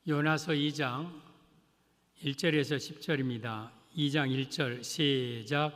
요나서 2장 1절에서 10절입니다. 2장 1절 시작.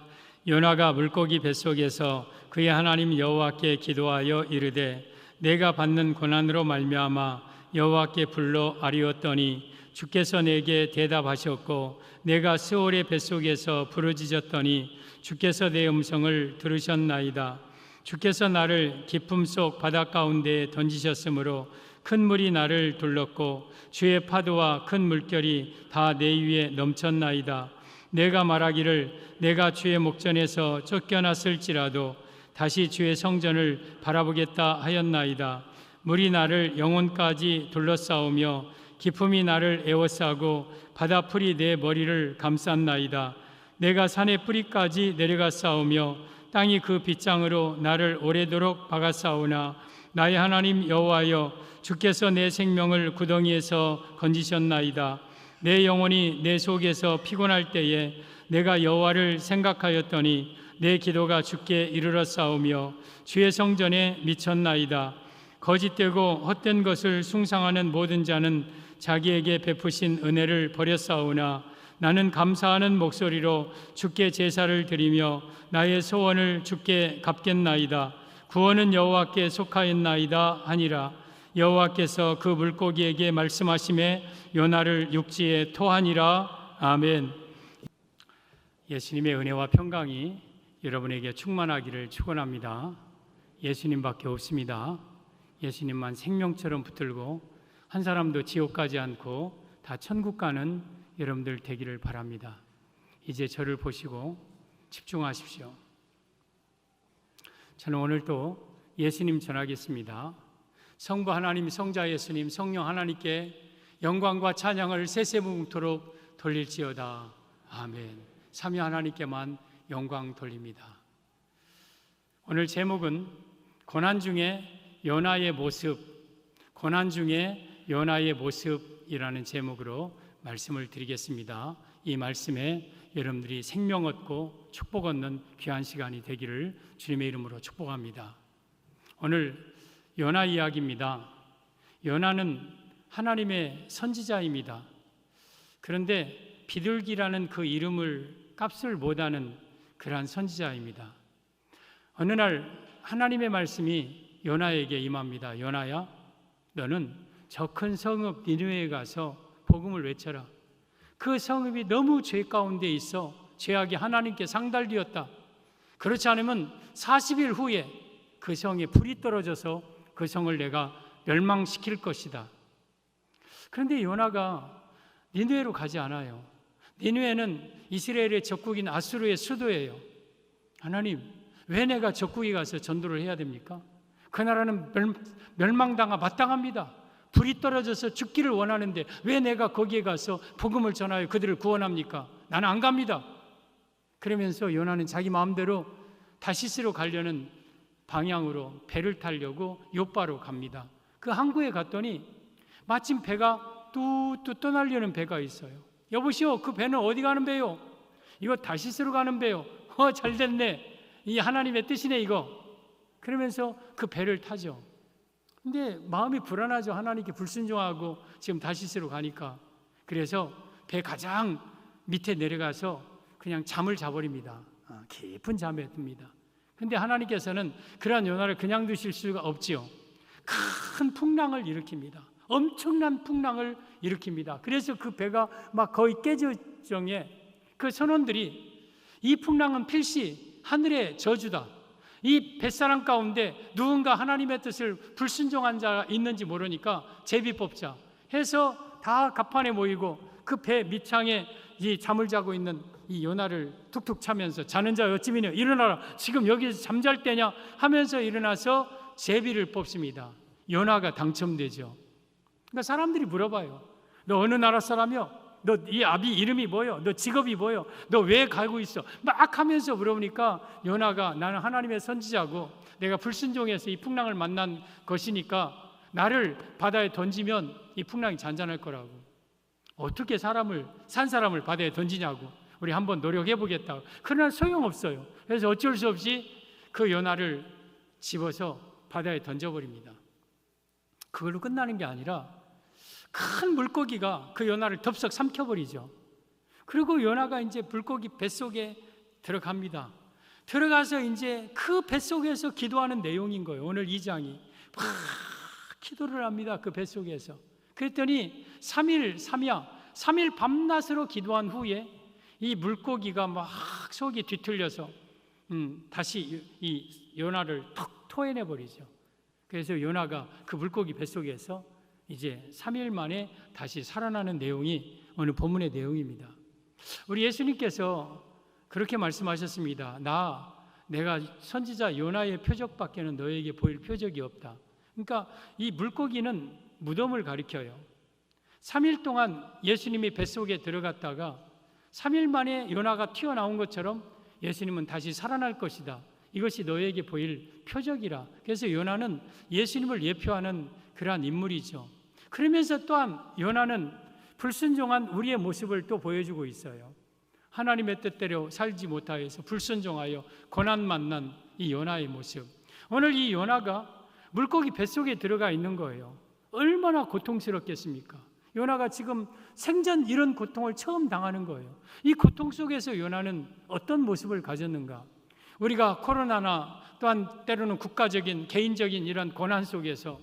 요나가 물고기 뱃속에서 그의 하나님 여호와께 기도하여 이르되 내가 받는 고난으로 말미암아 여호와께 불러 아뢰었더니 주께서 내게 대답하셨고 내가 스올의 뱃속에서 부르짖었더니 주께서 내 음성을 들으셨나이다. 주께서 나를 깊음 속 바다 가운데에 던지셨으므로 큰 물이 나를 둘렀고 주의 파도와 큰 물결이 다 내 위에 넘쳤나이다. 내가 말하기를 내가 주의 목전에서 쫓겨났을지라도 다시 주의 성전을 바라보겠다 하였나이다. 물이 나를 영혼까지 둘러싸우며 깊음이 나를 에워싸고 바다 풀이 내 머리를 감쌌나이다. 내가 산의 뿌리까지 내려가 싸우며 땅이 그 빗장으로 나를 오래도록 박아싸우나 나의 하나님 여호와여 주께서 내 생명을 구덩이에서 건지셨나이다. 내 영혼이 내 속에서 피곤할 때에 내가 여호와를 생각하였더니 내 기도가 주께 이르러 싸우며 주의 성전에 미쳤나이다. 거짓되고 헛된 것을 숭상하는 모든 자는 자기에게 베푸신 은혜를 버렸사오나 나는 감사하는 목소리로 주께 제사를 드리며 나의 소원을 주께 갚겠나이다. 구원은 여호와께 속하였나이다 하니라. 여호와께서 그 물고기에게 말씀하시매 요나를 육지에 토하니라. 아멘. 예수님의 은혜와 평강이 여러분에게 충만하기를 축원합니다. 예수님밖에 없습니다. 예수님만 생명처럼 붙들고 한 사람도 지옥 가지 않고 다 천국 가는 여러분들 되기를 바랍니다. 이제 저를 보시고 집중하십시오. 저는 오늘 또 예수님 전하겠습니다. 성부 하나님, 성자 예수님, 성령 하나님께 영광과 찬양을 세세무궁토록 돌릴지어다. 아멘. 삼위 하나님께만 영광 돌립니다. 오늘 제목은 고난 중에 요나의 모습, 고난 중에 요나의 모습이라는 제목으로 말씀을 드리겠습니다. 이 말씀에 여러분들이 생명 얻고 축복 얻는 귀한 시간이 되기를 주님의 이름으로 축복합니다. 오늘 요나 이야기입니다. 요나는 하나님의 선지자입니다. 그런데 비둘기라는 그 이름을 값을 못하는 그러한 선지자입니다. 어느 날 하나님의 말씀이 요나에게 임합니다. 요나야, 너는 저 큰 성읍 니느웨에 가서 복음을 외쳐라. 그 성읍이 너무 죄 가운데 있어 죄악이 하나님께 상달되었다. 그렇지 않으면 40일 후에 그 성에 불이 떨어져서 그 성을 내가 멸망시킬 것이다. 그런데 요나가 니느웨로 가지 않아요. 니느웨는 이스라엘의 적국인 아수르의 수도예요. 하나님, 왜 내가 적국에 가서 전도를 해야 됩니까? 그 나라는 마땅합니다. 불이 떨어져서 죽기를 원하는데 왜 내가 거기에 가서 복음을 전하여 그들을 구원합니까? 나는 안 갑니다. 그러면서 요나는 자기 마음대로 다시스로 가려는 방향으로 배를 타려고 요바로 갑니다. 그 항구에 갔더니 마침 배가 뚜뚜 떠나려는 배가 있어요. 여보시오, 그 배는 어디 가는 배요? 이거 다시스로 가는 배요. 잘 됐네. 이 하나님의 뜻이네 이거. 그러면서 그 배를 타죠. 근데 마음이 불안하죠. 하나님께 불순종하고 지금 다시스로 가니까. 그래서 배 가장 밑에 내려가서 그냥 잠을 자버립니다. 깊은 잠에 듭니다. 근데 하나님께서는 그러한 요나를 그냥 두실 수가 없지요. 큰 풍랑을 일으킵니다. 엄청난 풍랑을 일으킵니다. 그래서 그 배가 막 거의 깨질 정에 그 선원들이 이 풍랑은 필시 하늘의 저주다. 이 뱃사람 가운데 누군가 하나님의 뜻을 불순종한 자가 있는지 모르니까 제비 뽑자 해서 다 갑판에 모이고 그 배 밑창에 이 잠을 자고 있는 이 요나를 툭툭 차면서 자는 자 어찌미냐 일어나라, 지금 여기서 잠잘 때냐 하면서 일어나서 제비를 뽑습니다. 요나가 당첨되죠. 그러니까 사람들이 물어봐요. 너 어느 나라 사람이요? 너 이 아비 이름이 뭐요? 너 직업이 뭐요? 너 왜 가고 있어? 막 하면서 물어보니까 요나가 나는 하나님의 선지자고 내가 불순종해서 이 풍랑을 만난 것이니까 나를 바다에 던지면 이 풍랑이 잔잔할 거라고. 어떻게 산 사람을 바다에 던지냐고. 우리 한번 노력해 보겠다. 그러나 소용없어요. 그래서 어쩔 수 없이 그 요나를 집어서 바다에 던져버립니다. 그걸로 끝나는 게 아니라 큰 물고기가 그 요나를 덥석 삼켜버리죠. 그리고 요나가 이제 물고기 뱃속에 들어갑니다. 들어가서 이제 그 뱃속에서 기도하는 내용인 거예요. 오늘 2장이 막 기도를 합니다. 그 뱃속에서. 그랬더니 3일 밤낮으로 기도한 후에 이 물고기가 막 속이 뒤틀려서 다시 이 요나를 턱 토해내 버리죠. 그래서 요나가 그 물고기 뱃속에서 이제 3일 만에 다시 살아나는 내용이 오늘 본문의 내용입니다. 우리 예수님께서 그렇게 말씀하셨습니다. 내가 선지자 요나의 표적밖에는 너에게 보일 표적이 없다. 그러니까 이 물고기는 무덤을 가리켜요. 3일 동안 예수님이 뱃속에 들어갔다가 3일 만에 요나가 튀어나온 것처럼 예수님은 다시 살아날 것이다. 이것이 너에게 보일 표적이라. 그래서 요나는 예수님을 예표하는 그러한 인물이죠. 그러면서 또한 요나는 불순종한 우리의 모습을 또 보여주고 있어요. 하나님의 뜻대로 살지 못하여서 불순종하여 고난 만난 이 요나의 모습. 오늘 이 요나가 물고기 뱃속에 들어가 있는 거예요. 얼마나 고통스럽겠습니까? 요나가 지금 생전 이런 고통을 처음 당하는 거예요. 이 고통 속에서 요나는 어떤 모습을 가졌는가? 우리가 코로나나 또한 때로는 국가적인 개인적인 이런 고난 속에서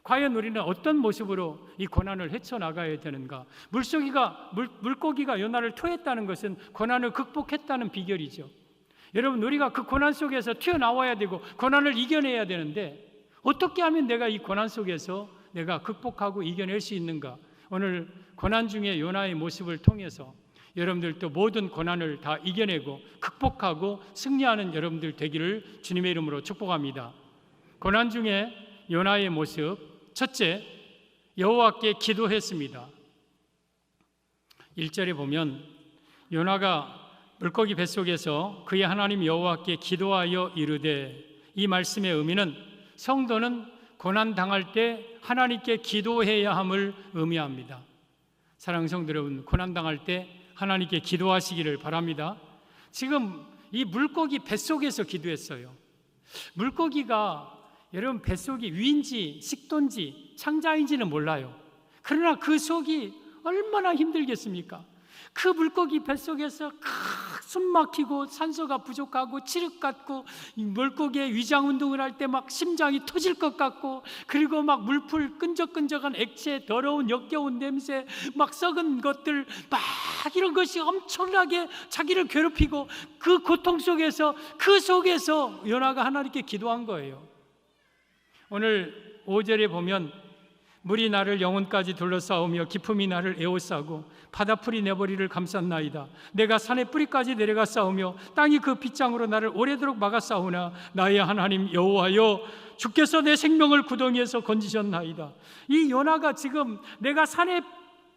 과연 우리는 어떤 모습으로 이 고난을 헤쳐나가야 되는가? 물고기가 요나를 토했다는 것은 고난을 극복했다는 비결이죠. 여러분, 우리가 그 고난 속에서 튀어나와야 되고 고난을 이겨내야 되는데 어떻게 하면 내가 이 고난 속에서 내가 극복하고 이겨낼 수 있는가? 오늘 고난 중에 요나의 모습을 통해서 여러분들도 모든 고난을 다 이겨내고 극복하고 승리하는 여러분들 되기를 주님의 이름으로 축복합니다. 고난 중에 요나의 모습, 첫째, 여호와께 기도했습니다. 1절에 보면 요나가 물고기 뱃속에서 그의 하나님 여호와께 기도하여 이르되, 이 말씀의 의미는 성도는 고난 당할 때 하나님께 기도해야 함을 의미합니다. 사랑하는 성도 여러분, 고난 당할 때 하나님께 기도하시기를 바랍니다. 지금 이 물고기 뱃속에서 기도했어요. 물고기가 여러분 뱃속이 위인지 식도인지 창자인지는 몰라요. 그러나 그 속이 얼마나 힘들겠습니까? 그 물고기 뱃속에서 숨 막히고 산소가 부족하고 칠흑 같고 물고기의 위장 운동을 할 때 막 심장이 터질 것 같고, 그리고 막 물풀 끈적끈적한 액체, 더러운 역겨운 냄새, 막 썩은 것들, 막 이런 것이 엄청나게 자기를 괴롭히고 그 고통 속에서 그 속에서 요나가 하나님께 기도한 거예요. 오늘 5절에 보면 물이 나를 영혼까지 둘러싸우며 기품이 나를 에워싸고 바다풀이 내 머리를 감쌌나이다. 내가 산의 뿌리까지 내려가 싸우며 땅이 그 빗장으로 나를 오래도록 막아싸우나 나의 하나님 여호와여, 주께서 내 생명을 구덩이에서 건지셨나이다. 이 요나가 지금 내가 산의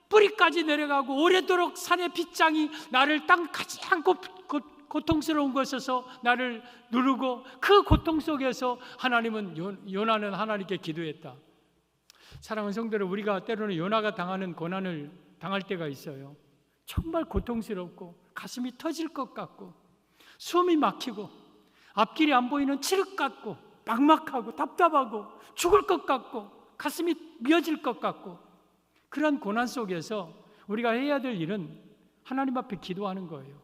뿌리까지 내려가고 오래도록 산의 빗장이 나를 땅 가장 고통스러운 곳에서 나를 누르고 그 고통 속에서 요나는 하나님께 기도했다. 사랑하는 성도들, 우리가 때로는 요나가 당하는 고난을 당할 때가 있어요. 정말 고통스럽고 가슴이 터질 것 같고 숨이 막히고 앞길이 안 보이는 칠흑 같고 막막하고 답답하고 죽을 것 같고 가슴이 미어질 것 같고, 그런 고난 속에서 우리가 해야 될 일은 하나님 앞에 기도하는 거예요.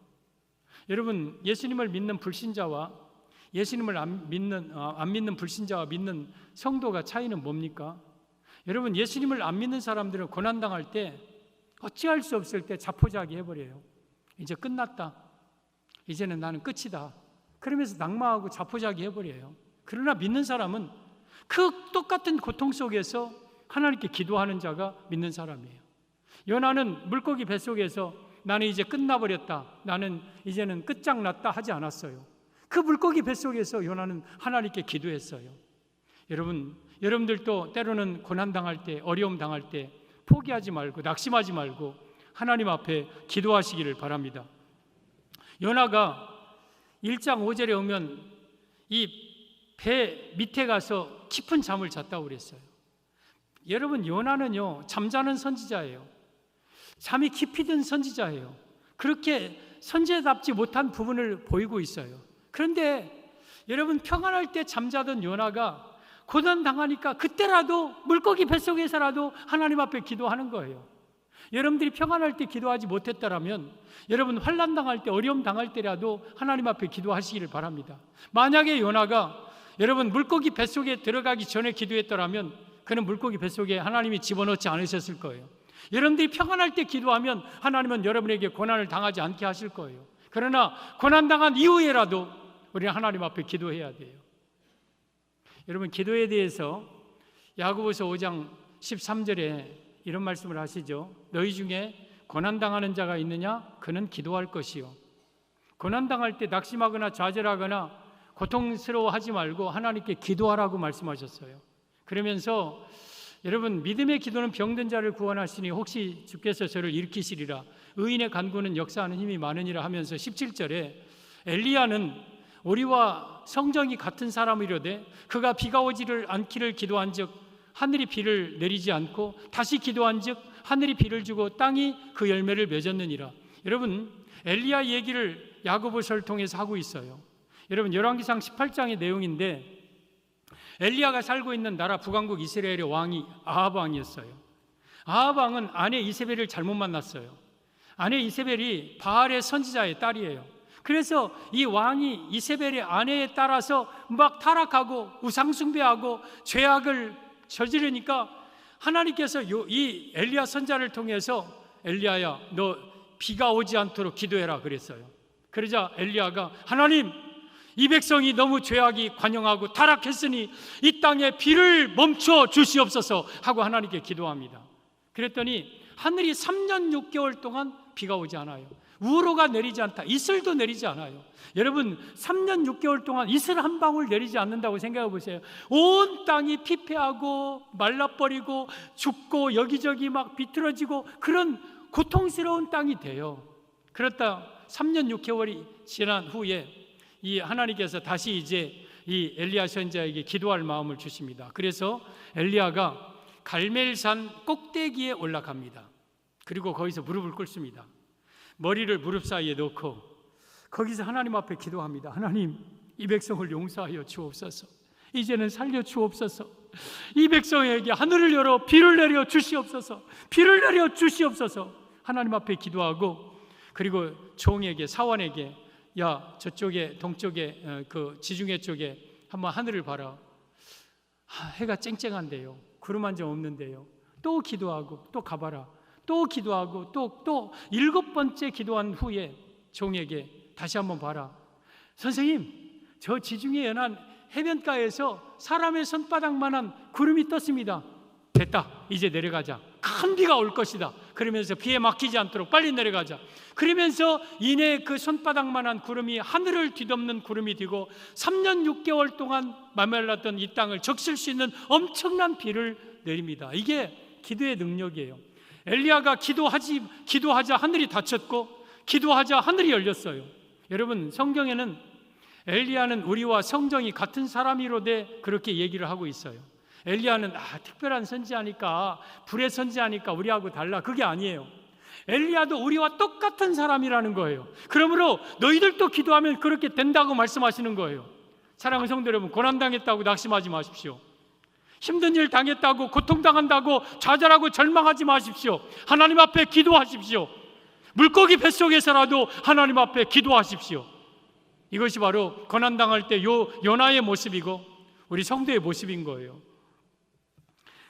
여러분, 예수님을 믿는 불신자와 예수님을 안 믿는 불신자와 믿는 성도가 차이는 뭡니까? 여러분, 예수님을 안 믿는 사람들은 고난당할 때 어찌할 수 없을 때 자포자기 해버려요. 이제 끝났다, 이제는 나는 끝이다, 그러면서 낙마하고 자포자기 해버려요. 그러나 믿는 사람은 그 똑같은 고통 속에서 하나님께 기도하는 자가 믿는 사람이에요. 요나는 물고기 뱃속에서 나는 이제 끝나버렸다, 나는 이제는 끝장났다 하지 않았어요. 그 물고기 뱃속에서 요나는 하나님께 기도했어요. 여러분들도 때로는 고난당할 때, 어려움 당할 때 포기하지 말고 낙심하지 말고 하나님 앞에 기도하시기를 바랍니다. 요나가 1장 5절에 오면 이 배 밑에 가서 깊은 잠을 잤다고 그랬어요. 여러분, 요나는요 잠자는 선지자예요. 잠이 깊이 든 선지자예요. 그렇게 선지자답지 못한 부분을 보이고 있어요. 그런데 여러분, 평안할 때 잠자던 요나가 고난 당하니까 그때라도 물고기 뱃속에서라도 하나님 앞에 기도하는 거예요. 여러분들이 평안할 때 기도하지 못했다라면 여러분 환난 당할 때, 어려움 당할 때라도 하나님 앞에 기도하시기를 바랍니다. 만약에 요나가 여러분 물고기 뱃속에 들어가기 전에 기도했더라면 그는 물고기 뱃속에 하나님이 집어넣지 않으셨을 거예요. 여러분들이 평안할 때 기도하면 하나님은 여러분에게 고난을 당하지 않게 하실 거예요. 그러나 고난 당한 이후에라도 우리는 하나님 앞에 기도해야 돼요. 여러분, 기도에 대해서 야고보서 5장 13절에 이런 말씀을 하시죠. 너희 중에 고난당하는 자가 있느냐? 그는 기도할 것이요. 고난당할 때 낙심하거나 좌절하거나 고통스러워하지 말고 하나님께 기도하라고 말씀하셨어요. 그러면서 여러분, 믿음의 기도는 병든 자를 구원하시니 혹시 주께서 저를 일으키시리라. 의인의 간구는 역사하는 힘이 많으니라 하면서 17절에 엘리야는 우리와 성정이 같은 사람이로되 그가 비가 오지를 않기를 기도한즉 하늘이 비를 내리지 않고 다시 기도한즉 하늘이 비를 주고 땅이 그 열매를 맺었느니라. 여러분, 엘리야 얘기를 야고보서를 통해서 하고 있어요. 여러분, 열왕기상 18장의 내용인데 엘리야가 살고 있는 나라 북왕국 이스라엘의 왕이 아합 왕이었어요. 아합 왕은 아내 이세벨을 잘못 만났어요. 아내 이세벨이 바알의 선지자의 딸이에요. 그래서 이 왕이 이세벨의 아내에 따라서 막 타락하고 우상숭배하고 죄악을 저지르니까 하나님께서 이 엘리야 선자를 통해서 엘리야야, 너 비가 오지 않도록 기도해라 그랬어요. 그러자 엘리야가 하나님, 이 백성이 너무 죄악이 관영하고 타락했으니 이 땅에 비를 멈춰 주시옵소서 하고 하나님께 기도합니다. 그랬더니 하늘이 3년 6개월 동안 비가 오지 않아요. 우로가 내리지 않다. 이슬도 내리지 않아요. 여러분, 3년 6개월 동안 이슬 한 방울 내리지 않는다고 생각해 보세요. 온 땅이 피폐하고 말라버리고 죽고 여기저기 막 비틀어지고 그런 고통스러운 땅이 돼요. 그렇다 3년 6개월이 지난 후에 이 하나님께서 다시 이제 이 엘리야 선지자에게 기도할 마음을 주십니다. 그래서 엘리야가 갈멜산 꼭대기에 올라갑니다. 그리고 거기서 무릎을 꿇습니다. 머리를 무릎 사이에 놓고 거기서 하나님 앞에 기도합니다. 하나님, 이 백성을 용서하여 주옵소서. 이제는 살려 주옵소서. 이 백성에게 하늘을 열어 비를 내려 주시옵소서. 비를 내려 주시옵소서. 하나님 앞에 기도하고 그리고 종에게, 사원에게 야, 저쪽에 동쪽에 그 지중해 쪽에 한번 하늘을 봐라. 해가 쨍쨍한데요. 구름 한 점 없는데요. 또 기도하고 또 가봐라. 또 기도하고 또 7번째 기도한 후에 종에게 다시 한번 봐라. 선생님, 저 지중해 연안 해변가에서 사람의 손바닥만한 구름이 떴습니다. 됐다, 이제 내려가자. 큰 비가 올 것이다. 그러면서 비에 막히지 않도록 빨리 내려가자. 그러면서 이내 그 손바닥만한 구름이 하늘을 뒤덮는 구름이 되고 3년 6개월 동안 마멜랐던 이 땅을 적실 수 있는 엄청난 비를 내립니다. 이게 기도의 능력이에요. 엘리야가 기도하자 하늘이 닫혔고 기도하자 하늘이 열렸어요. 여러분, 성경에는 엘리야는 우리와 성정이 같은 사람이로되 그렇게 얘기를 하고 있어요. 엘리야는 특별한 선지자니까, 불의 선지자니까 우리하고 달라. 그게 아니에요. 엘리야도 우리와 똑같은 사람이라는 거예요. 그러므로 너희들도 기도하면 그렇게 된다고 말씀하시는 거예요. 사랑하는 성도 여러분, 고난당했다고 낙심하지 마십시오. 힘든 일 당했다고, 고통당한다고 좌절하고 절망하지 마십시오. 하나님 앞에 기도하십시오. 물고기 뱃속에서라도 하나님 앞에 기도하십시오. 이것이 바로 고난당할 때 요나의 모습이고 우리 성도의 모습인 거예요.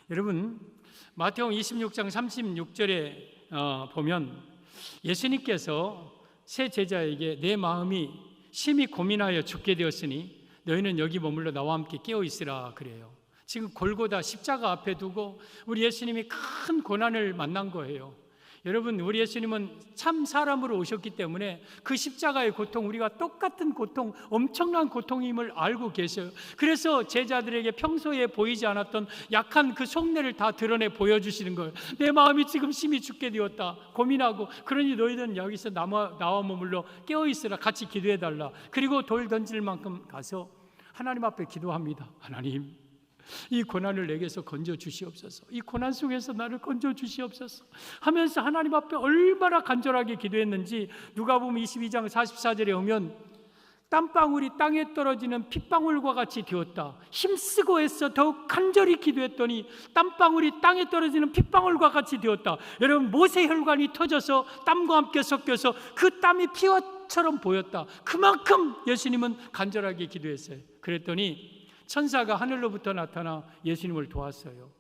여러분, 마태복음 26장 36절에 보면 예수님께서 세 제자에게 내 마음이 심히 고민하여 죽게 되었으니 너희는 여기 머물러 나와 함께 깨어 있으라 그래요. 지금 골고다 십자가 앞에 두고 우리 예수님이 큰 고난을 만난 거예요. 여러분, 우리 예수님은 참 사람으로 오셨기 때문에 그 십자가의 고통, 우리가 똑같은 고통, 엄청난 고통임을 알고 계셔요. 그래서 제자들에게 평소에 보이지 않았던 약한 그 속내를 다 드러내 보여주시는 거예요. 내 마음이 지금 심히 죽게 되었다, 고민하고, 그러니 너희들은 여기서 나와 머물러 깨어있으라, 같이 기도해달라. 그리고 돌 던질 만큼 가서 하나님 앞에 기도합니다. 하나님, 이 고난을 내게서 건져 주시옵소서. 이 고난 속에서 나를 건져 주시옵소서 하면서 하나님 앞에 얼마나 간절하게 기도했는지 누가복음 22장 44절에 오면 땀방울이 땅에 떨어지는 핏방울과 같이 되었다. 힘쓰고 해서 더욱 간절히 기도했더니 땀방울이 땅에 떨어지는 핏방울과 같이 되었다. 여러분, 모세 혈관이 터져서 땀과 함께 섞여서 그 땀이 피와처럼 보였다. 그만큼 예수님은 간절하게 기도했어요. 그랬더니 천사가 하늘로부터 나타나 예수님을 도왔어요.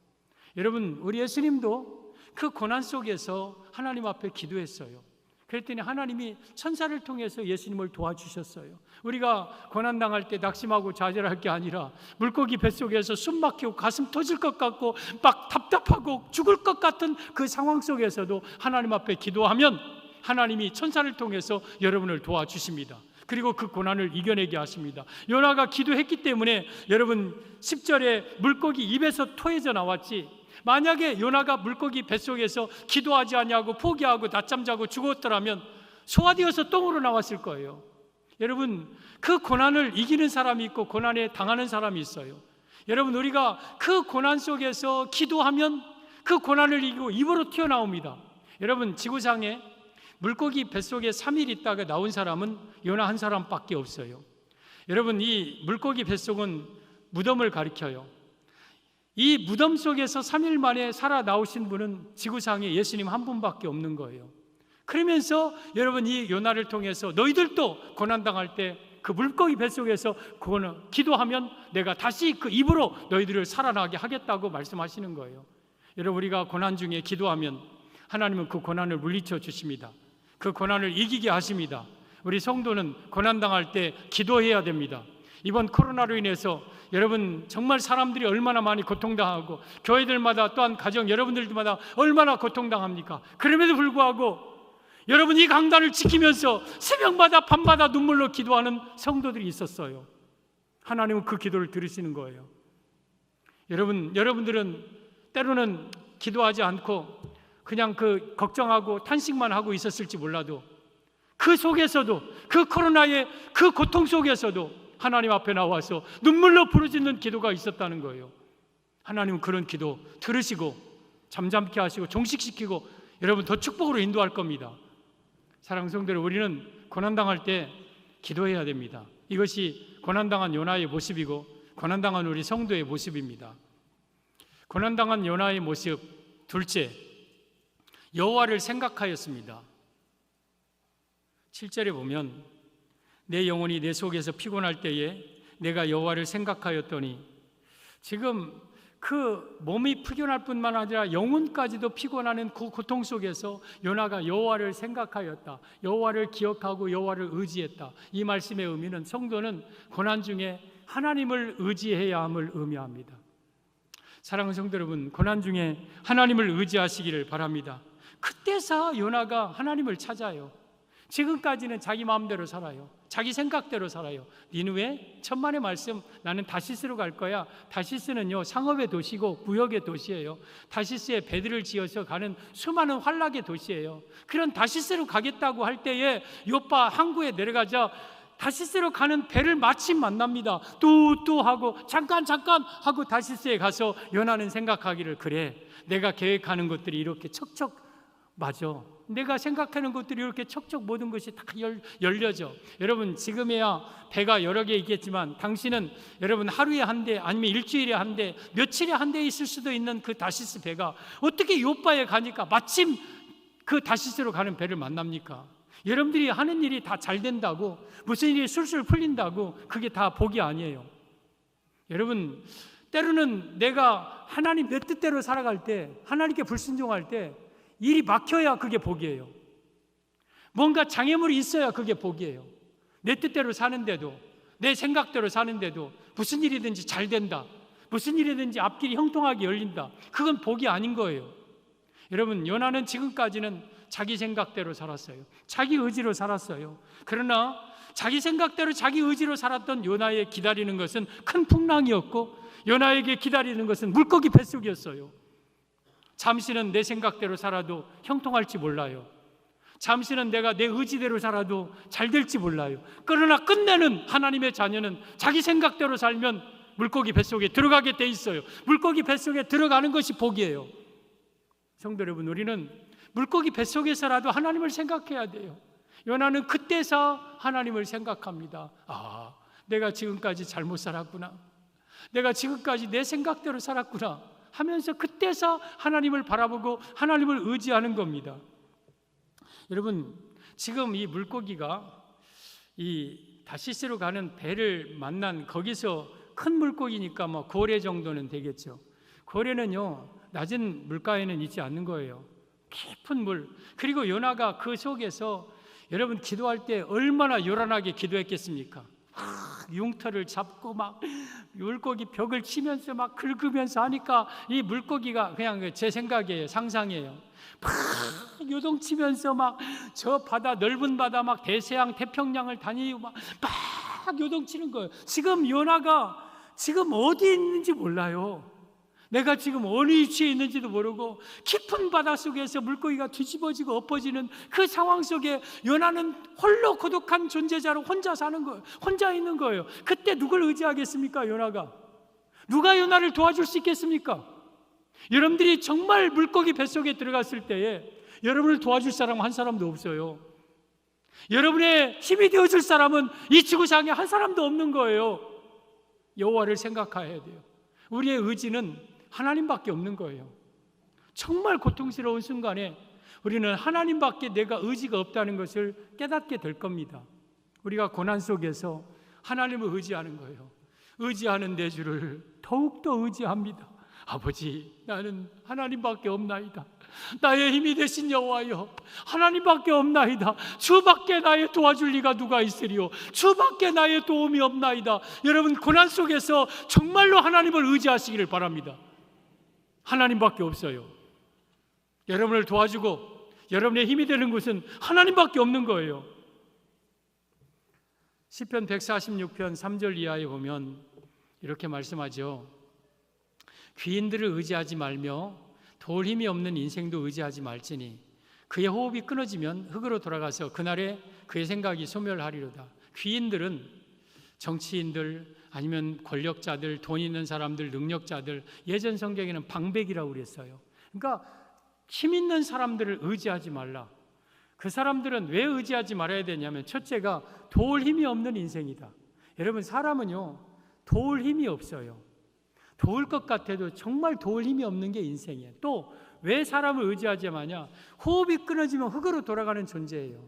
여러분, 우리 예수님도 그 고난 속에서 하나님 앞에 기도했어요. 그랬더니 하나님이 천사를 통해서 예수님을 도와주셨어요. 우리가 고난당할 때 낙심하고 좌절할 게 아니라 물고기 뱃속에서 숨 막히고 가슴 터질 것 같고 막 답답하고 죽을 것 같은 그 상황 속에서도 하나님 앞에 기도하면 하나님이 천사를 통해서 여러분을 도와주십니다. 그리고 그 고난을 이겨내게 하십니다. 요나가 기도했기 때문에 여러분 10절에 물고기 입에서 토해져 나왔지, 만약에 요나가 물고기 뱃속에서 기도하지 않냐고 포기하고 낮잠 자고 죽었더라면 소화되어서 똥으로 나왔을 거예요. 여러분, 그 고난을 이기는 사람이 있고 고난에 당하는 사람이 있어요. 여러분, 우리가 그 고난 속에서 기도하면 그 고난을 이기고 입으로 튀어나옵니다. 여러분, 지구상에 물고기 뱃속에 3일 있다가 나온 사람은 요나 한 사람밖에 없어요. 여러분, 이 물고기 뱃속은 무덤을 가리켜요. 이 무덤 속에서 3일 만에 살아 나오신 분은 지구상에 예수님 한 분밖에 없는 거예요. 그러면서 여러분, 이 요나를 통해서 너희들도 고난당할 때 그 물고기 뱃속에서 기도하면 내가 다시 그 입으로 너희들을 살아나게 하겠다고 말씀하시는 거예요. 여러분, 우리가 고난 중에 기도하면 하나님은 그 고난을 물리쳐 주십니다. 그 고난을 이기게 하십니다. 우리 성도는 고난당할 때 기도해야 됩니다. 이번 코로나로 인해서 여러분 정말 사람들이 얼마나 많이 고통당하고 교회들마다 또한 가정 여러분들마다 얼마나 고통당합니까? 그럼에도 불구하고 여러분 이 강단을 지키면서 새벽마다 밤마다 눈물로 기도하는 성도들이 있었어요. 하나님은 그 기도를 들으시는 거예요. 여러분들은 때로는 기도하지 않고 그냥 그 걱정하고 탄식만 하고 있었을지 몰라도 그 속에서도, 그 코로나의 그 고통 속에서도 하나님 앞에 나와서 눈물로 부르짖는 기도가 있었다는 거예요. 하나님은 그런 기도 들으시고 잠잠케 하시고 종식시키고 여러분 더 축복으로 인도할 겁니다. 사랑하는 성도들, 우리는 고난당할 때 기도해야 됩니다. 이것이 고난당한 요나의 모습이고 고난당한 우리 성도의 모습입니다. 고난당한 요나의 모습 둘째, 여호와를 생각하였습니다. 7절에 보면 내 영혼이 내 속에서 피곤할 때에 내가 여호와를 생각하였더니, 지금 그 몸이 피곤할 뿐만 아니라 영혼까지도 피곤하는 그 고통 속에서 요나가 여호와를 생각하였다, 여호와를 기억하고 여호와를 의지했다. 이 말씀의 의미는 성도는 고난 중에 하나님을 의지해야 함을 의미합니다. 사랑하는 성도 여러분, 고난 중에 하나님을 의지하시기를 바랍니다. 그때서 요나가 하나님을 찾아요. 지금까지는 자기 마음대로 살아요. 자기 생각대로 살아요. 니느웨 천만의 말씀, 나는 다시스로 갈 거야. 다시스는요 상업의 도시고 구역의 도시예요. 다시스에 배들을 지어서 가는 수많은 환락의 도시예요. 그런 다시스로 가겠다고 할 때에 요파 항구에 내려가자 다시스로 가는 배를 마침 만납니다. 뚜뚜 하고 잠깐 하고 다시스에 가서 요나는 생각하기를, 그래, 내가 계획하는 것들이 이렇게 척척 맞아. 내가 생각하는 것들이 이렇게 척척 모든 것이 다 열려져. 여러분, 지금에야 배가 여러 개 있겠지만 당신은 여러분 하루에 한 대 아니면 일주일에 한 대, 며칠에 한 대 있을 수도 있는 그 다시스 배가 어떻게 요바에 가니까 마침 그 다시스로 가는 배를 만납니까? 여러분들이 하는 일이 다 잘 된다고, 무슨 일이 술술 풀린다고 그게 다 복이 아니에요. 여러분, 때로는 내가 하나님 내 뜻대로 살아갈 때, 하나님께 불순종할 때 일이 막혀야 그게 복이에요. 뭔가 장애물이 있어야 그게 복이에요. 내 뜻대로 사는데도, 내 생각대로 사는데도 무슨 일이든지 잘 된다, 무슨 일이든지 앞길이 형통하게 열린다, 그건 복이 아닌 거예요. 여러분, 요나는 지금까지는 자기 생각대로 살았어요. 자기 의지로 살았어요. 그러나 자기 생각대로 자기 의지로 살았던 요나에 기다리는 것은 큰 풍랑이었고, 요나에게 기다리는 것은 물고기 뱃속이었어요. 잠시는 내 생각대로 살아도 형통할지 몰라요. 잠시는 내가 내 의지대로 살아도 잘 될지 몰라요. 그러나 끝내는 하나님의 자녀는 자기 생각대로 살면 물고기 뱃속에 들어가게 돼 있어요. 물고기 뱃속에 들어가는 것이 복이에요. 성도 여러분, 우리는 물고기 뱃속에서라도 하나님을 생각해야 돼요. 요나는 그때서 하나님을 생각합니다. 아, 내가 지금까지 잘못 살았구나. 내가 지금까지 내 생각대로 살았구나 하면서 그때서 하나님을 바라보고 하나님을 의지하는 겁니다. 여러분, 지금 이 물고기가 이 다시스로 가는 배를 만난 거기서 큰 물고기니까 뭐 고래 정도는 되겠죠. 고래는요, 낮은 물가에는 있지 않는 거예요. 깊은 물. 그리고 요나가 그 속에서 여러분 기도할 때 얼마나 요란하게 기도했겠습니까? 융터를 잡고 막 물고기 벽을 치면서 막 긁으면서 하니까 이 물고기가 그냥 제 생각이에요. 상상이에요. 막 요동치면서 막 저 바다, 넓은 바다 막 대서양 태평양을 다니고 막 요동치는 거예요. 지금 요나가 지금 어디 있는지 몰라요. 내가 지금 어느 위치에 있는지도 모르고 깊은 바다 속에서 물고기가 뒤집어지고 엎어지는 그 상황 속에 요나는 홀로 고독한 존재자로 혼자 사는 거예요. 혼자 있는 거예요. 그때 누굴 의지하겠습니까? 요나가. 누가 요나를 도와줄 수 있겠습니까? 여러분들이 정말 물고기 뱃속에 들어갔을 때에 여러분을 도와줄 사람 한 사람도 없어요. 여러분의 힘이 되어줄 사람은 이 지구상에 한 사람도 없는 거예요. 여호와를 생각해야 돼요. 우리의 의지는 하나님밖에 없는 거예요. 정말 고통스러운 순간에 우리는 하나님밖에 내가 의지가 없다는 것을 깨닫게 될 겁니다. 우리가 고난 속에서 하나님을 의지하는 거예요. 의지하는 내 주를 더욱더 의지합니다. 아버지, 나는 하나님밖에 없나이다. 나의 힘이 되신 여호와여, 하나님밖에 없나이다. 주밖에 나의 도와줄 리가 누가 있으리요. 주밖에 나의 도움이 없나이다. 여러분, 고난 속에서 정말로 하나님을 의지하시기를 바랍니다. 하나님밖에 없어요. 여러분을 도와주고 여러분의 힘이 되는 곳은 하나님밖에 없는 거예요. 시편 146편 3절 이하에 보면 이렇게 말씀하죠. 귀인들을 의지하지 말며 도울 힘이 없는 인생도 의지하지 말지니 그의 호흡이 끊어지면 흙으로 돌아가서 그날에 그의 생각이 소멸하리로다. 귀인들은 정치인들 아니면 권력자들, 돈 있는 사람들, 능력자들, 예전 성경에는 방백이라고 그랬어요. 그러니까 힘 있는 사람들을 의지하지 말라. 그 사람들은 왜 의지하지 말아야 되냐면 첫째가 도울 힘이 없는 인생이다. 여러분, 사람은요 도울 힘이 없어요. 도울 것 같아도 정말 도울 힘이 없는 게 인생이에요. 또 왜 사람을 의지하지 마냐? 호흡이 끊어지면 흙으로 돌아가는 존재예요.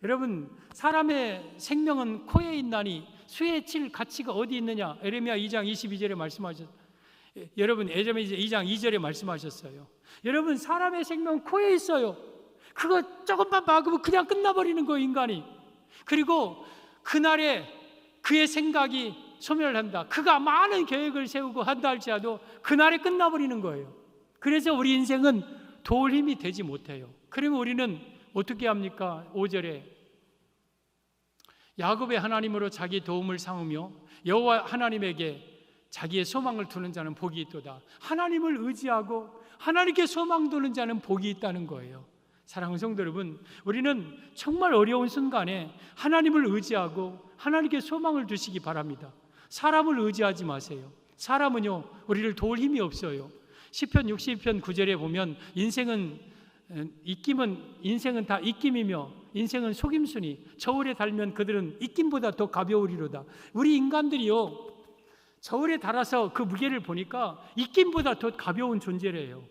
여러분, 사람의 생명은 코에 있나니 수에 칠 가치가 어디 있느냐? 에레미야 2장 22절에 말씀하셨어요. 여러분, 에레미야 2장 2절에 말씀하셨어요. 여러분, 사람의 생명은 코에 있어요. 그거 조금만 막으면 그냥 끝나버리는 거예요, 인간이. 그리고 그날에 그의 생각이 소멸한다. 그가 많은 계획을 세우고 한다 할지라도 그날에 끝나버리는 거예요. 그래서 우리 인생은 도울 힘이 되지 못해요. 그러면 우리는 어떻게 합니까? 5절에 야곱의 하나님으로 자기 도움을 삼으며 여호와 하나님에게 자기의 소망을 두는 자는 복이 있도다. 하나님을 의지하고 하나님께 소망 두는 자는 복이 있다는 거예요. 사랑하는 성도 여러분, 우리는 정말 어려운 순간에 하나님을 의지하고 하나님께 소망을 두시기 바랍니다. 사람을 의지하지 마세요. 사람은요 우리를 도울 힘이 없어요. 시편 62편 9절에 보면 인생은 다 입김이며 인생은 속임수니 저울에 달면 그들은 입김보다 더 가벼우리로다. 우리 인간들이요 저울에 달아서 그 무게를 보니까 입김보다 더 가벼운 존재래요.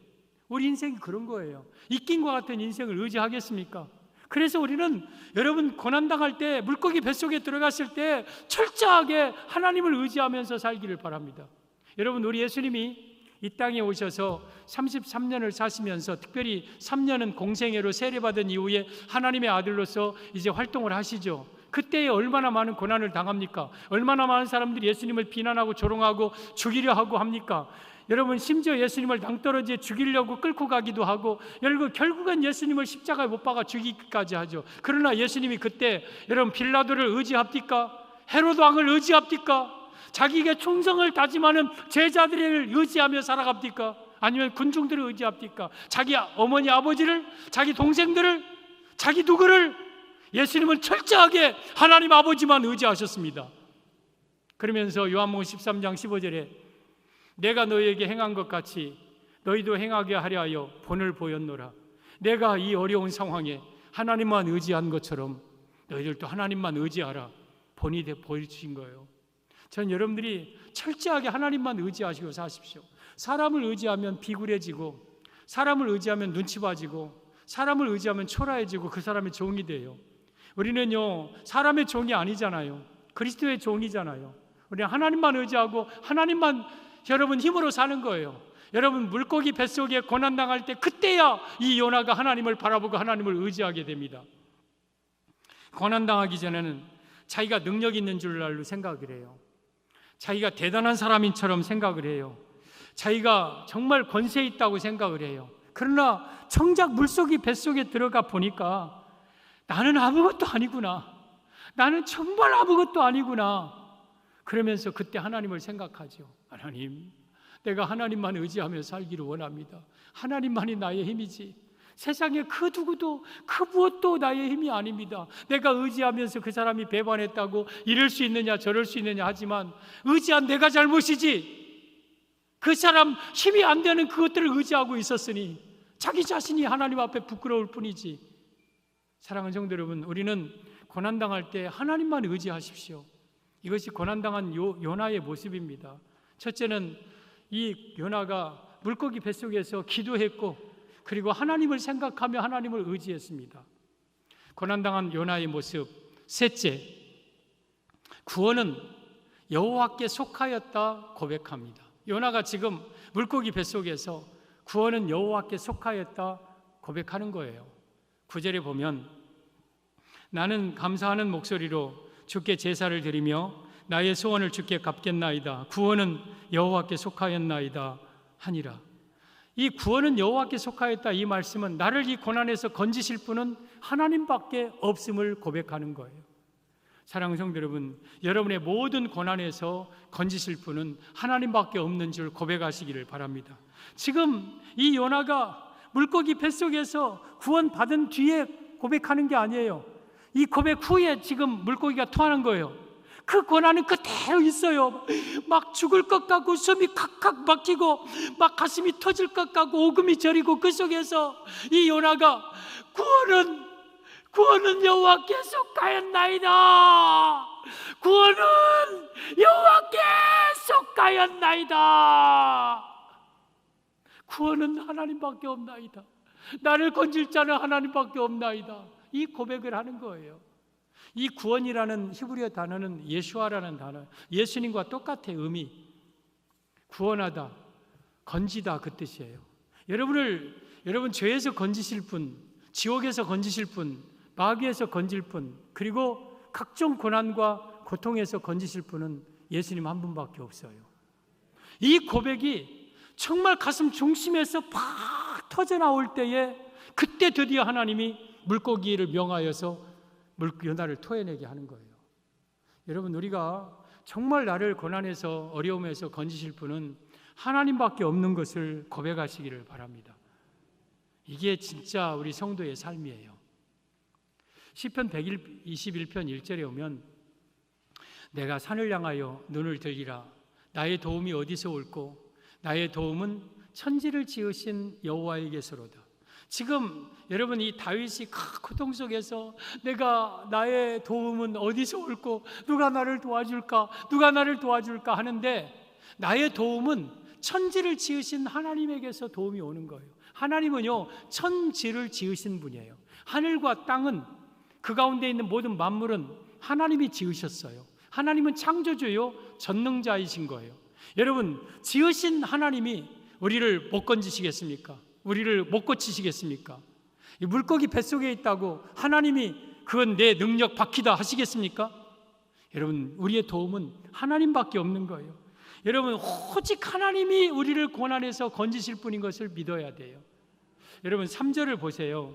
우리 인생이 그런 거예요. 입김과 같은 인생을 의지하겠습니까? 그래서 우리는 여러분 고난당할 때 물고기 뱃속에 들어갔을 때 철저하게 하나님을 의지하면서 살기를 바랍니다. 여러분, 우리 예수님이 이 땅에 오셔서 33년을 사시면서 특별히 3년은 공생애로 세례받은 이후에 하나님의 아들로서 이제 활동을 하시죠. 그때에 얼마나 많은 고난을 당합니까? 얼마나 많은 사람들이 예수님을 비난하고 조롱하고 죽이려 하고 합니까? 여러분, 심지어 예수님을 낭떠러지에 죽이려고 끌고 가기도 하고 결국은 예수님을 십자가에 못 박아 죽이기까지 하죠. 그러나 예수님이 그때 여러분 빌라도를 의지합니까? 헤로드 왕을 의지합니까? 자기에게 충성을 다짐하는 제자들을 의지하며 살아갑니까? 아니면 군중들을 의지합니까? 자기 어머니 아버지를, 자기 동생들을, 자기 누구를? 예수님은 철저하게 하나님 아버지만 의지하셨습니다. 그러면서 요한복음 13장 15절에 내가 너희에게 행한 것 같이 너희도 행하게 하려 하여 본을 보였노라. 내가 이 어려운 상황에 하나님만 의지한 것처럼 너희들도 하나님만 의지하라. 본이 보여주신 거예요. 전 여러분들이 철저하게 하나님만 의지하시고 사십시오. 사람을 의지하면 비굴해지고, 사람을 의지하면 눈치 봐지고, 사람을 의지하면 초라해지고 그 사람의 종이 돼요. 우리는요, 사람의 종이 아니잖아요. 그리스도의 종이잖아요. 우리는 하나님만 의지하고 하나님만 여러분 힘으로 사는 거예요. 여러분 물고기 뱃속에 고난당할 때 그때야 이 요나가 하나님을 바라보고 하나님을 의지하게 됩니다. 고난당하기 전에는 자기가 능력 있는 줄 알고 생각을 해요. 자기가 대단한 사람인처럼 생각을 해요. 자기가 정말 권세 있다고 생각을 해요. 그러나 정작 물속이 뱃속에 들어가 보니까 나는 아무것도 아니구나. 나는 정말 아무것도 아니구나. 그러면서 그때 하나님을 생각하죠. 하나님, 내가 하나님만 의지하며 살기를 원합니다. 하나님만이 나의 힘이지 세상에 그 누구도 그 무엇도 나의 힘이 아닙니다. 내가 의지하면서 그 사람이 배반했다고 이럴 수 있느냐 저럴 수 있느냐 하지만 의지한 내가 잘못이지, 그 사람 힘이 안 되는 그것들을 의지하고 있었으니 자기 자신이 하나님 앞에 부끄러울 뿐이지. 사랑하는 성도 여러분, 우리는 고난당할 때 하나님만 의지하십시오. 이것이 고난당한 요나의 모습입니다. 첫째는 이 요나가 물고기 뱃속에서 기도했고, 그리고 하나님을 생각하며 하나님을 의지했습니다. 고난당한 요나의 모습. 셋째, 구원은 여호와께 속하였다 고백합니다. 요나가 지금 물고기 뱃속에서 구원은 여호와께 속하였다 고백하는 거예요. 9절에 보면 나는 감사하는 목소리로 주께 제사를 드리며 나의 소원을 주께 갚겠나이다. 구원은 여호와께 속하였나이다 하니라. 이 구원은 여호와께 속하였다, 이 말씀은 나를 이 고난에서 건지실 분은 하나님밖에 없음을 고백하는 거예요. 사랑하는 성도 여러분, 여러분의 모든 고난에서 건지실 분은 하나님밖에 없는 줄 고백하시기를 바랍니다. 지금 이 요나가 물고기 뱃속에서 구원받은 뒤에 고백하는 게 아니에요. 이 고백 후에 지금 물고기가 토하는 거예요. 그 고난은 그대로 있어요. 막 죽을 것 같고 숨이 칵칵 막히고 막 가슴이 터질 것 같고 오금이 저리고, 그 속에서 이 요나가 구원은 여호와께 속하였나이다. 구원은 여호와께 속하였나이다. 구원은 하나님밖에 없나이다. 나를 건질 자는 하나님밖에 없나이다. 이 고백을 하는 거예요. 이 구원이라는 히브리어 단어는 예수아라는 단어, 예수님과 똑같아. 의미 구원하다, 건지다, 그 뜻이에요. 여러분 죄에서 건지실 분, 지옥에서 건지실 분, 마귀에서 건질 분, 그리고 각종 고난과 고통에서 건지실 분은 예수님 한 분밖에 없어요. 이 고백이 정말 가슴 중심에서 팍 터져 나올 때에 그때 드디어 하나님이 물고기를 명하여서 요나를 토해내게 하는 거예요. 여러분, 우리가 정말 나를 고난에서 어려움에서 건지실 분은 하나님밖에 없는 것을 고백하시기를 바랍니다. 이게 진짜 우리 성도의 삶이에요. 시편 121편 1절에 오면 내가 산을 향하여 눈을 들리라. 나의 도움이 어디서 올꼬? 나의 도움은 천지를 지으신 여호와에게서로다. 지금 여러분, 이 다윗이 고통 속에서 나의 도움은 어디서 올꼬? 누가 나를 도와줄까? 누가 나를 도와줄까? 하는데 나의 도움은 천지를 지으신 하나님에게서 도움이 오는 거예요. 하나님은요, 천지를 지으신 분이에요. 하늘과 땅은, 그 가운데 있는 모든 만물은 하나님이 지으셨어요. 하나님은 창조주요 전능자이신 거예요. 여러분, 지으신 하나님이 우리를 못 건지시겠습니까? 우리를 못 고치시겠습니까? 이 물고기 뱃속에 있다고 하나님이 그건 내 능력 밖이다 하시겠습니까? 여러분, 우리의 도움은 하나님밖에 없는 거예요. 여러분, 오직 하나님이 우리를 고난에서 건지실 분인 것을 믿어야 돼요. 여러분, 3절을 보세요.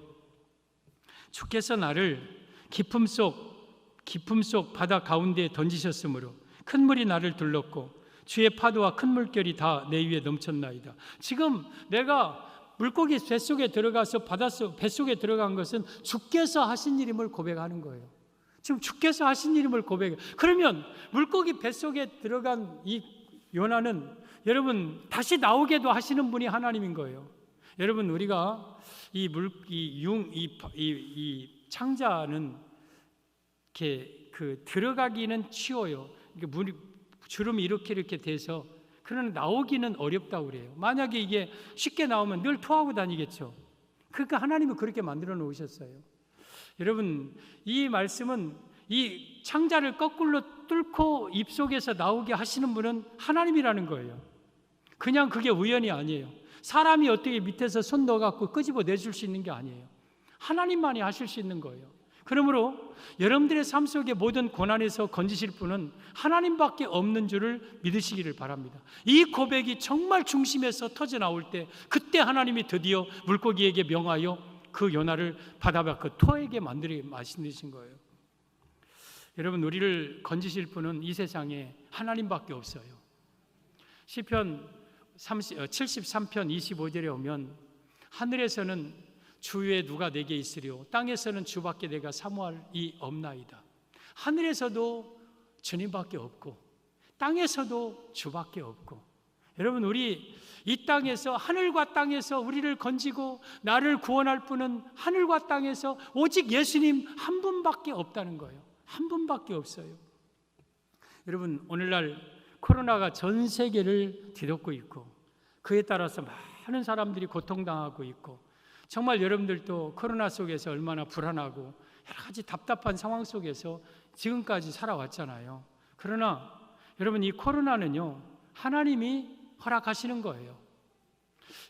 주께서 나를 깊음 속 바다 가운데에 던지셨으므로 큰 물이 나를 둘렀고 주의 파도와 큰 물결이 다 내 위에 넘쳤나이다. 지금 내가 물고기 뱃속에 들어가서 뱃속에 들어간 것은 주께서 하신 일임을 고백하는 거예요. 지금 주께서 하신 일임을 고백해요. 그러면 물고기 뱃속에 들어간 이 요나는 여러분 다시 나오게도 하시는 분이 하나님인 거예요. 여러분, 우리가 이 창자는 이렇게 들어가기는 쉬워요. 물이 주름이 이렇게 돼서 그러나 나오기는 어렵다고 그래요. 만약에 이게 쉽게 나오면 늘 토하고 다니겠죠. 그러니까 하나님은 그렇게 만들어 놓으셨어요. 여러분, 이 말씀은 이 창자를 거꾸로 뚫고 입속에서 나오게 하시는 분은 하나님이라는 거예요. 그냥 그게 우연이 아니에요. 사람이 어떻게 밑에서 손 넣어갖고 끄집어 내줄 수 있는 게 아니에요. 하나님만이 하실 수 있는 거예요. 그러므로 여러분들의 삶 속의 모든 고난에서 건지실 분은 하나님밖에 없는 줄을 믿으시기를 바랍니다. 이 고백이 정말 중심에서 터져 나올 때, 그때 하나님이 드디어 물고기에게 명하여 그 요나를 바다 밖 토하게 만들어 마시는 거예요. 여러분, 우리를 건지실 분은 이 세상에 하나님밖에 없어요. 시편 73편 25절에 오면 하늘에서는 주 위에 누가 내게 있으리요 땅에서는 주밖에 내가 사모할 이 없나이다. 하늘에서도 주님밖에 없고 땅에서도 주밖에 없고, 여러분, 우리 이 땅에서, 하늘과 땅에서 우리를 건지고 나를 구원할 분은 하늘과 땅에서 오직 예수님 한 분밖에 없다는 거예요. 한 분밖에 없어요. 여러분, 오늘날 코로나가 전 세계를 뒤덮고 있고 그에 따라서 많은 사람들이 고통당하고 있고, 정말 여러분들도 코로나 속에서 얼마나 불안하고 여러 가지 답답한 상황 속에서 지금까지 살아왔잖아요. 그러나 여러분, 이 코로나는요, 하나님이 허락하시는 거예요.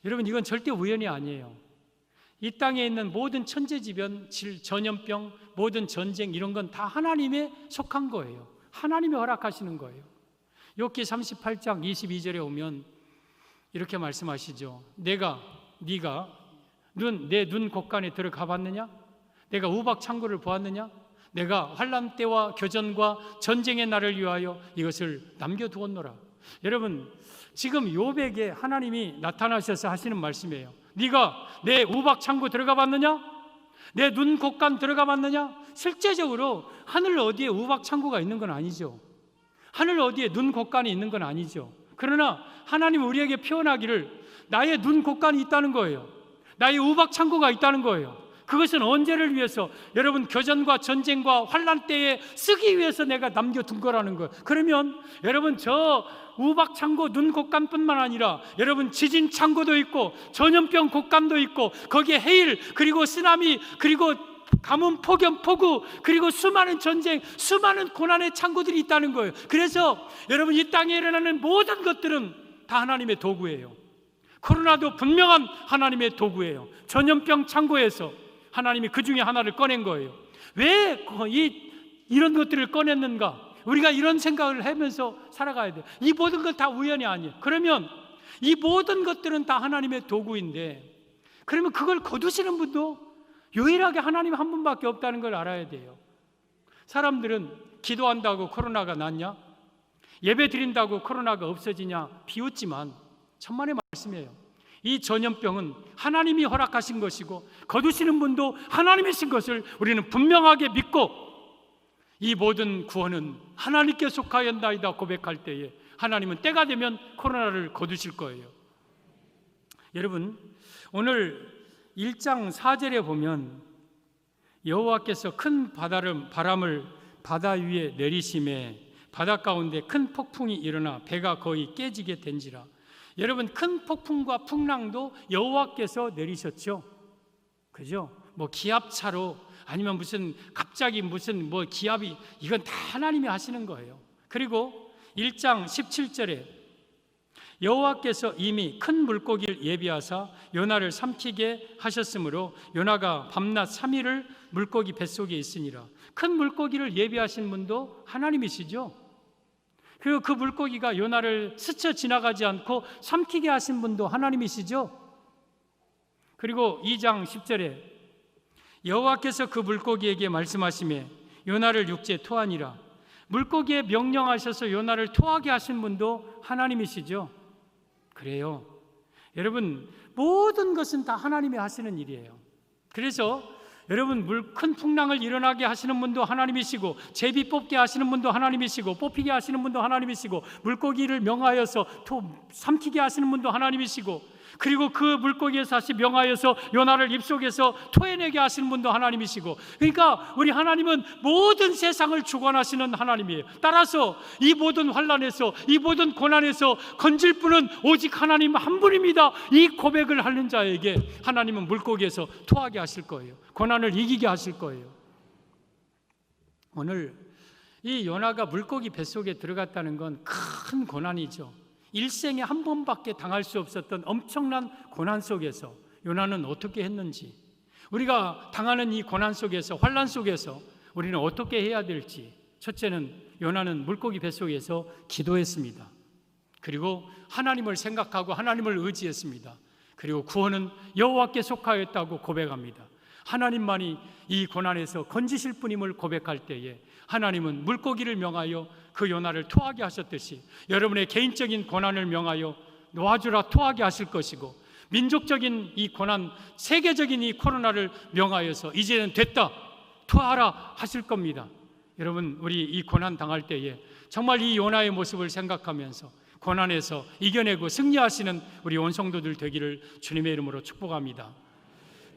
여러분, 이건 절대 우연이 아니에요. 이 땅에 있는 모든 천재지변, 전염병, 모든 전쟁, 이런 건 다 하나님에 속한 거예요. 하나님이 허락하시는 거예요. 욥기 38장 22절에 오면 이렇게 말씀하시죠. 네가 내 눈 곳간에 들어가 봤느냐? 내가 우박 창고를 보았느냐? 내가 환난 때와 교전과 전쟁의 날을 위하여 이것을 남겨두었노라. 여러분, 지금 욥에게 하나님이 나타나셔서 하시는 말씀이에요. 네가 내 우박 창고 들어가 봤느냐? 내 눈 곳간 들어가 봤느냐? 실제적으로 하늘 어디에 우박 창고가 있는 건 아니죠. 하늘 어디에 눈 곳간이 있는 건 아니죠. 그러나 하나님은 우리에게 표현하기를 나의 눈 곳간이 있다는 거예요. 나의 우박 창고가 있다는 거예요. 그것은 언제를 위해서? 여러분, 교전과 전쟁과 환난 때에 쓰기 위해서 내가 남겨둔 거라는 거예요. 그러면 여러분, 저 우박 창고 눈 곳간뿐만 아니라 여러분, 지진 창고도 있고 전염병 곳간도 있고 거기에 해일, 그리고 쓰나미, 그리고 가뭄, 폭염, 폭우, 그리고 수많은 전쟁, 수많은 고난의 창고들이 있다는 거예요. 그래서 여러분, 이 땅에 일어나는 모든 것들은 다 하나님의 도구예요. 코로나도 분명한 하나님의 도구예요. 전염병 창고에서 하나님이 그 중에 하나를 꺼낸 거예요. 왜 이런 것들을 꺼냈는가? 우리가 이런 생각을 하면서 살아가야 돼요. 이 모든 것 다 우연이 아니에요. 그러면 이 모든 것들은 다 하나님의 도구인데, 그러면 그걸 거두시는 분도 유일하게 하나님 한 분밖에 없다는 걸 알아야 돼요. 사람들은 기도한다고 코로나가 낫냐? 예배 드린다고 코로나가 없어지냐? 비웃지만 천만의 말씀이에요. 이 전염병은 하나님이 허락하신 것이고 거두시는 분도 하나님이신 것을 우리는 분명하게 믿고, 이 모든 구원은 하나님께 속하였나이다 고백할 때에 하나님은 때가 되면 코로나를 거두실 거예요. 여러분, 오늘 1장 4절에 보면 여호와께서 큰 바람을 바다 위에 내리심에 바다 가운데 큰 폭풍이 일어나 배가 거의 깨지게 된지라. 여러분, 큰 폭풍과 풍랑도 여호와께서 내리셨죠. 그죠? 뭐 기압차로 아니면 갑자기 기압이, 이건 다 하나님이 하시는 거예요. 그리고 1장 17절에 여호와께서 이미 큰 물고기를 예비하사 요나를 삼키게 하셨으므로 요나가 밤낮 3일을 물고기 뱃속에 있으니라. 큰 물고기를 예비하신 분도 하나님이시죠. 그리고 그 물고기가 요나를 스쳐 지나가지 않고 삼키게 하신 분도 하나님이시죠. 그리고 2장 10절에 여호와께서 그 물고기에게 말씀하시매 요나를 육지에 토하니라. 물고기에 명령하셔서 요나를 토하게 하신 분도 하나님이시죠. 그래요. 여러분, 모든 것은 다 하나님이 하시는 일이에요. 그래서 여러분, 큰 풍랑을 일어나게 하시는 분도 하나님이시고, 제비 뽑게 하시는 분도 하나님이시고, 뽑히게 하시는 분도 하나님이시고, 물고기를 명하여서 삼키게 하시는 분도 하나님이시고, 그리고 그 물고기에 다시 명하여서 요나를 입속에서 토해내게 하시는 분도 하나님이시고, 그러니까 우리 하나님은 모든 세상을 주관하시는 하나님이에요. 따라서 이 모든 환난에서, 이 모든 고난에서 건질 분은 오직 하나님 한 분입니다. 이 고백을 하는 자에게 하나님은 물고기에서 토하게 하실 거예요. 고난을 이기게 하실 거예요. 오늘 이 요나가 물고기 뱃속에 들어갔다는 건 큰 고난이죠. 일생에 한 번밖에 당할 수 없었던 엄청난 고난 속에서 요나는 어떻게 했는지, 우리가 당하는 이 고난 속에서, 환난 속에서 우리는 어떻게 해야 될지, 첫째는 요나는 물고기 뱃속에서 기도했습니다. 그리고 하나님을 생각하고 하나님을 의지했습니다. 그리고 구원은 여호와께 속하였다고 고백합니다. 하나님만이 이 고난에서 건지실 분임을 고백할 때에 하나님은 물고기를 명하여 그 요나를 토하게 하셨듯이 여러분의 개인적인 고난을 명하여 놓아주라 토하게 하실 것이고, 민족적인 이 고난, 세계적인 이 코로나를 명하여서 이제는 됐다 토하라 하실 겁니다. 여러분, 우리 이 고난 당할 때에 정말 이 요나의 모습을 생각하면서 고난에서 이겨내고 승리하시는 우리 온 성도들 되기를 주님의 이름으로 축복합니다.